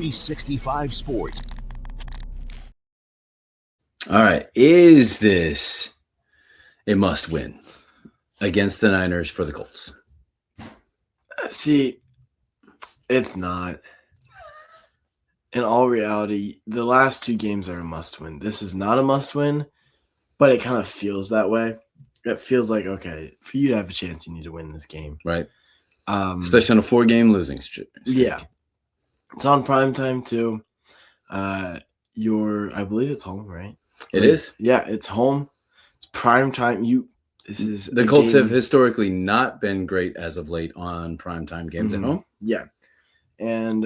365 Sports. All right. Is this a must-win against the Niners for the Colts? See, it's not. In all reality, the last two games are a must-win. This is not a must-win, but it kind of feels that way. It feels like, okay, for you to have a chance, you need to win this game. Right. Especially on a 4-game losing streak. Yeah. It's on primetime, too. I believe it's home, right? It is? Yeah, it's home. It's primetime. The Colts have historically not been great as of late on primetime games at home. Yeah. And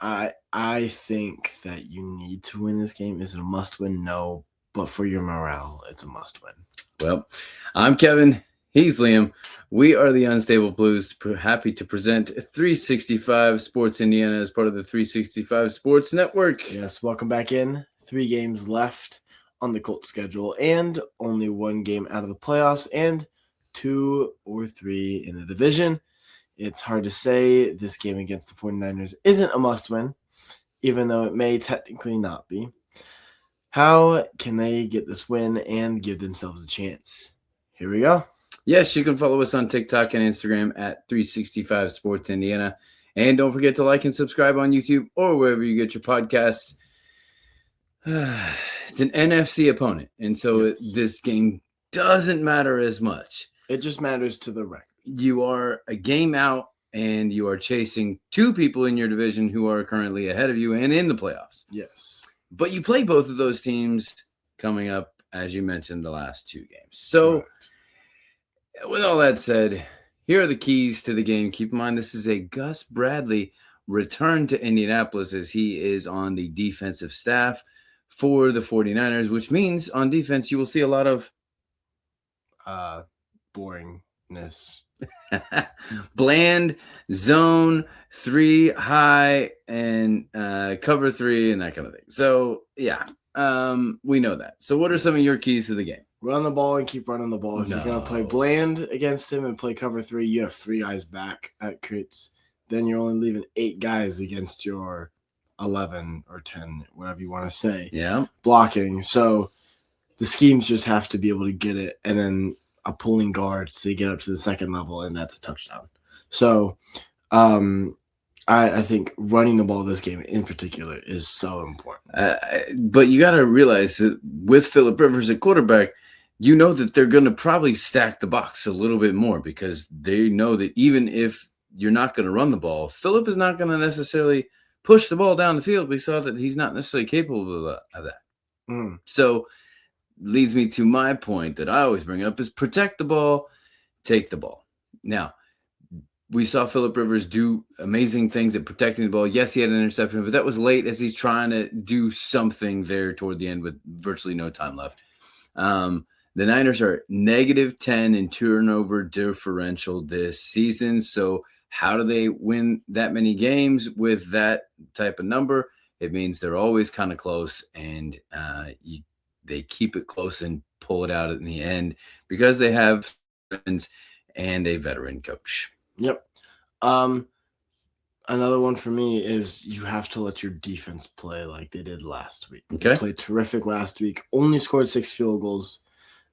I think that you need to win this game. Is it a must-win? No. But for your morale, it's a must-win. Well, I'm Kevin. He's Liam. We are the Unstable Blues. Happy to present 365 Sports Indiana as part of the 365 Sports Network. Yes, welcome back in. 3 games left on the Colts schedule and only 1 game out of the playoffs and 2 or 3 in the division. It's hard to say this game against the 49ers isn't a must-win, even though it may technically not be. How can they get this win and give themselves a chance? Here we go. Yes, you can follow us on TikTok and Instagram at 365 Sports Indiana. And don't forget to like and subscribe on YouTube or wherever you get your podcasts. It's an NFC opponent, and so this game doesn't matter as much. It just matters to the record. You are a game out, and you are chasing 2 people in your division who are currently ahead of you and in the playoffs. Yes. But you play both of those teams coming up, as you mentioned, the last 2 games. So with all that said, here are the keys to the game. Keep in mind, this is a Gus Bradley return to Indianapolis as he is on the defensive staff for the 49ers, which means on defense you will see a lot of boringness. Bland, zone, 3 high, and cover 3 and that kind of thing. So, yeah, we know that. So what are some of your keys to the game? Run the ball and keep running the ball. If you're going to play bland against him and play cover 3, you have 3 guys back at crits. Then you're only leaving 8 guys against your 11 or 10, whatever you want to say. Yeah. Blocking. So the schemes just have to be able to get it, and then a pulling guard to get up to the second level, and that's a touchdown. So I think running the ball this game in particular is so important. But you got to realize that with Phillip Rivers at quarterback, you know that they're going to probably stack the box a little bit more because they know that even if you're not going to run the ball, Phillip is not going to necessarily push the ball down the field. We saw that he's not necessarily capable of that. So leads me to my point that I always bring up is protect the ball, take the ball. Now, we saw Phillip Rivers do amazing things at protecting the ball. Yes, he had an interception, but that was late as he's trying to do something there toward the end with virtually no time left. The Niners are -10 in turnover differential this season. So how do they win that many games with that type of number? It means they're always kind of close, and they keep it close and pull it out in the end because they have friends and a veteran coach. Yep. Another one for me is you have to let your defense play like they did last week. Okay. They played terrific last week. Only scored 6 field goals.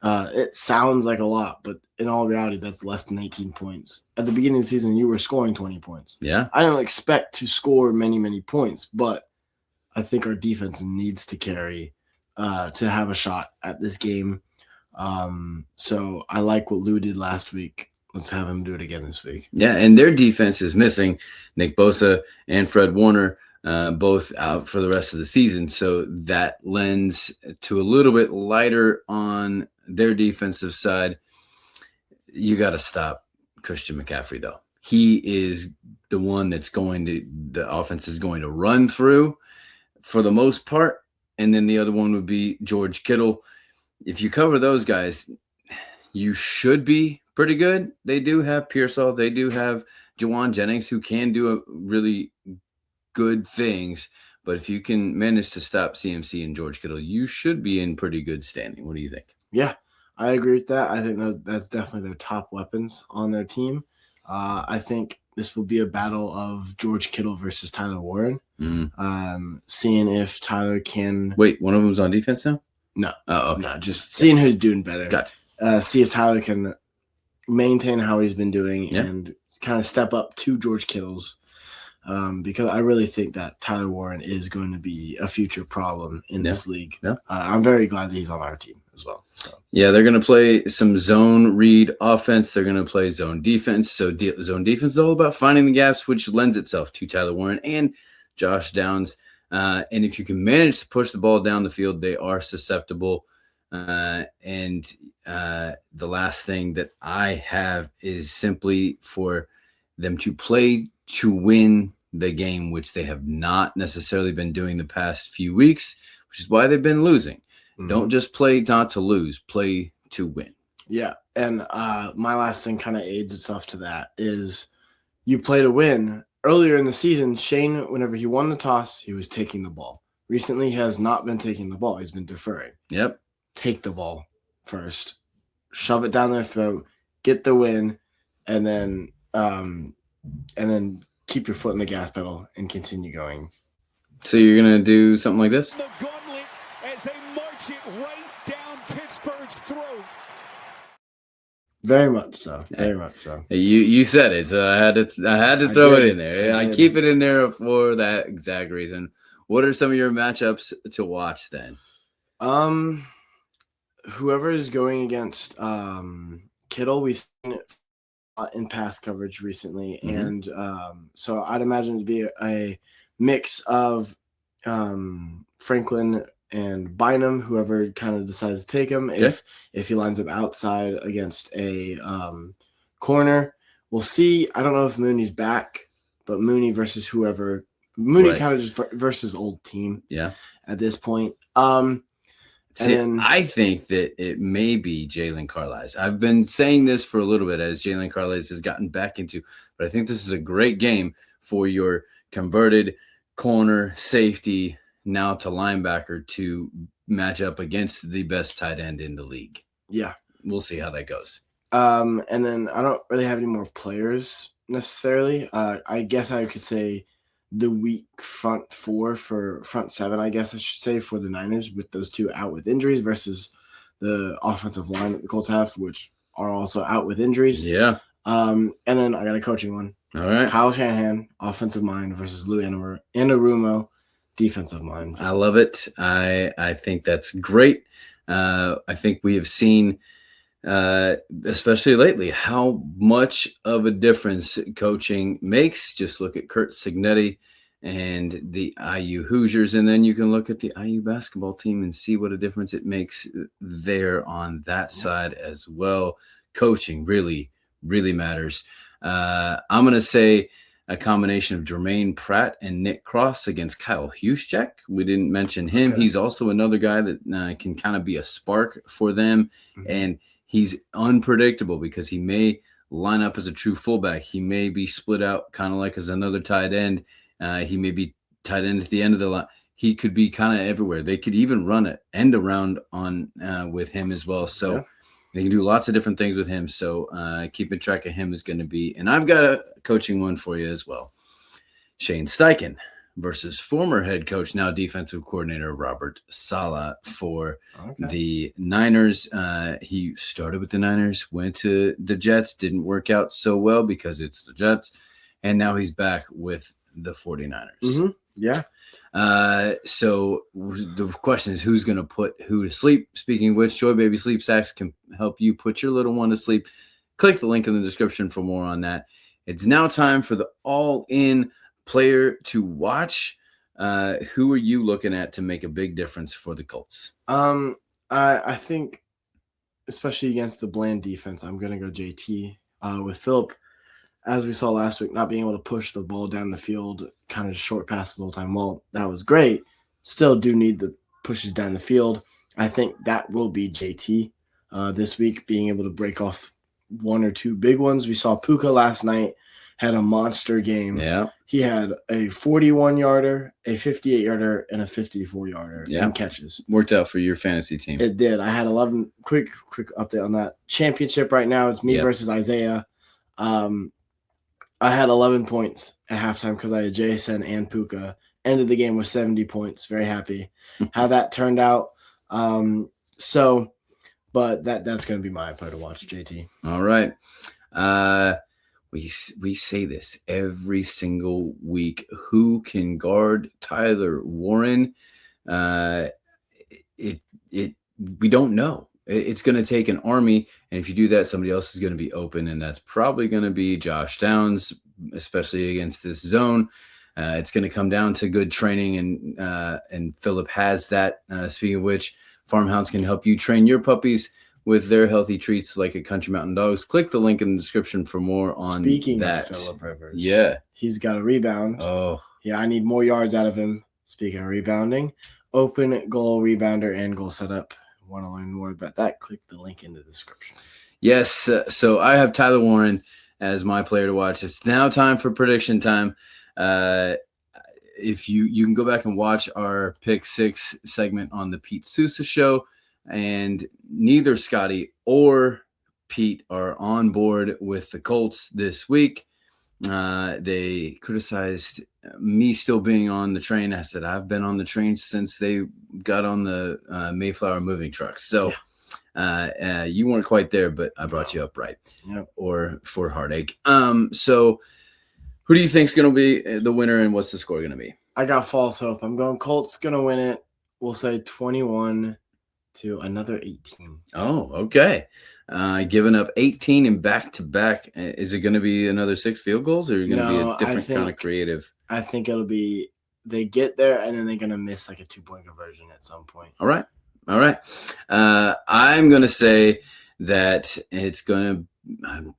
It sounds like a lot, but in all reality, that's less than 18 points. At the beginning of the season, you were scoring 20 points. Yeah. I don't expect to score many points, but I think our defense needs to carry to have a shot at this game. So I like what Lou did last week. Let's have him do it again this week. Yeah, and their defense is missing Nick Bosa and Fred Warner, both out for the rest of the season. So that lends to a little bit lighter on their defensive side. You got to stop Christian McCaffrey, though. He is the one that's the offense is going to run through for the most part. And then the other one would be George Kittle. If you cover those guys, you should be pretty good. They do have Pearsall. They do have Jawan Jennings, who can do really good things. But if you can manage to stop CMC and George Kittle, you should be in pretty good standing. What do you think? Yeah, I agree with that. I think that's definitely their top weapons on their team. I think this will be a battle of George Kittle versus Tyler Warren. Mm. Seeing if Tyler can. Wait, one of them's on defense now? No. Oh, okay. No, just seeing who's doing better. Gotcha. See if Tyler can maintain how he's been doing and kind of step up to George Kittle's. Because I really think that Tyler Warren is going to be a future problem in this league. Yeah. I'm very glad that he's on our team as well. So. Yeah, they're going to play some zone read offense. They're going to play zone defense. So zone defense is all about finding the gaps, which lends itself to Tyler Warren and Josh Downs. And if you can manage to push the ball down the field, they are susceptible. And the last thing that I have is simply for them to play to win the game, which they have not necessarily been doing the past few weeks, which is why they've been losing. Mm-hmm. Don't just play not to lose, play to win. Yeah, and my last thing kind of aids itself to that is you play to win. Earlier in the season, Shane, whenever he won the toss, he was taking the ball. Recently, he has not been taking the ball. He's been deferring. Yep. Take the ball first, shove it down their throat, get the win, and then keep your foot in the gas pedal and continue going. So you're going to do something like this? The gauntlet as they march it right down Pittsburgh's throat. Very much so. Very much so. You said it, so I had to throw it in there. I keep it in there for that exact reason. What are some of your matchups to watch then? Whoever is going against Kittle, we've seen it in pass coverage recently, and so I'd imagine it'd be a mix of Franklin and Bynum, whoever kind of decides to take him. If he lines up outside against a corner, we'll see. I don't know if Mooney's back, but Mooney versus whoever. Mooney kind of just versus old team. Yeah. At this point. I think that it may be Jalen Carlisle. I've been saying this for a little bit as Jalen Carlisle has gotten back into, but I think this is a great game for your converted corner safety now to linebacker to match up against the best tight end in the league. Yeah. We'll see how that goes. And then I don't really have any more players necessarily. I guess I could say the weak front seven, I guess I should say, for the Niners, with those two out with injuries versus the offensive line that the Colts have, which are also out with injuries. Yeah. And then I got a coaching one. All right. Kyle Shanahan, offensive mind, versus Lou Anarumo, defensive mind. I love it. I think that's great. I think we have seen, especially lately, how much of a difference coaching makes. Just look at Kurt Signetti and the IU Hoosiers, and then you can look at the IU basketball team and see what a difference it makes there on that side as well. Coaching really, really matters. I'm going to say a combination of Jermaine Pratt and Nick Cross against Kyle Juszczyk. We didn't mention him. Okay. He's also another guy that can kind of be a spark for them, and he's unpredictable because he may line up as a true fullback. He may be split out kind of like as another tight end. He may be tight end at the end of the line. He could be kind of everywhere. They could even run an end around on with him as well. So they can do lots of different things with him. So keeping track of him is going to be. And I've got a coaching one for you as well. Shane Steichen versus former head coach, now defensive coordinator, Robert Saleh for the Niners. He started with the Niners, went to the Jets, didn't work out so well because it's the Jets, and now he's back with the 49ers. Yeah. So the question is, who's going to put who to sleep? Speaking of which, Joi Baby Sleep Sacks can help you put your little one to sleep. Click the link in the description for more on that. It's now time for the all-in player to watch. Who are you looking at to make a big difference for the Colts? I think, especially against the bland defense, I'm going to go JT with Phillip. As we saw last week, not being able to push the ball down the field, kind of short passes the whole time. Well, that was great. Still do need the pushes down the field. I think that will be JT this week, being able to break off one or two big ones. We saw Puka last night, had a monster game. Yeah. He had a 41-yarder, a 58-yarder, and a 54-yarder in catches. Worked out for your fantasy team. It did. I had 11 quick update on that. Championship right now, it's me versus Isaiah. I had 11 points at halftime because I had Jason and Puka. Ended the game with 70 points. Very happy how that turned out. But that's going to be my play to watch, JT. All right. We say this every single week. Who can guard Tyler Warren? We don't know. It's going to take an army, and if you do that, somebody else is going to be open, and that's probably going to be Josh Downs, especially against this zone. It's going to come down to good training, and Philip has that. Speaking of which, Farmhounds can help you train your puppies with their healthy treats like at Country Mountain Dogs. Click the link in the description for more on Speaking that. of Philip Rivers, yeah, he's got a rebound. Oh, yeah, I need more yards out of him. Speaking of rebounding, open goal rebounder and goal setup. Want to learn more about that? Click the link in the description. Yes, so I have Tyler Warren as my player to watch. It's now time for prediction time. If you can go back and watch our Pick 6 segment on the Pete Sousa show, and neither Scotty or Pete are on board with the Colts this week. They criticized me still being on the train. I said I've been on the train since they got on the Mayflower moving trucks. So you weren't quite there, but I brought you up right. Yep. Or for heartache. So who do you think is going to be the winner, and what's the score going to be? I got false hope. I'm going Colts going to win it. We'll say 21 to another 18. Oh, okay. Giving up 18 in back-to-back. Is it going to be another 6 field goals, or are you going to be a different kind of creative? I think it'll be they get there, and then they're going to miss like a 2-point conversion at some point. All right. I'm going to say that it's going to – I'm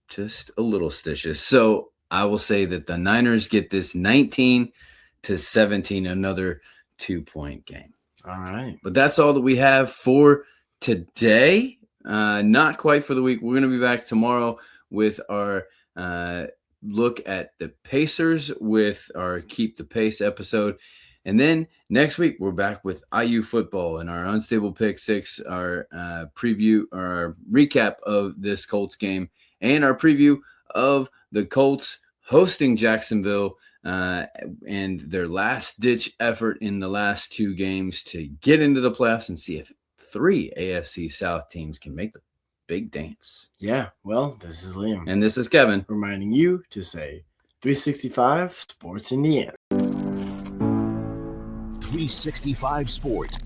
just a little stitious. So I will say that the Niners get this 19-17, another 2-point game. All right. But that's all that we have for today. Not quite for the week. We're going to be back tomorrow with our look at the Pacers with our Keep the Pace episode. And then next week, we're back with IU football and our Unstable Pick 6, our preview or our recap of this Colts game, and our preview of the Colts hosting Jacksonville and their last-ditch effort in the last 2 games to get into the playoffs and see if 3 AFC South teams can make the big dance. Yeah, well, this is Liam. And this is Kevin. Reminding you to say 365 Sports Indiana. 365 Sports.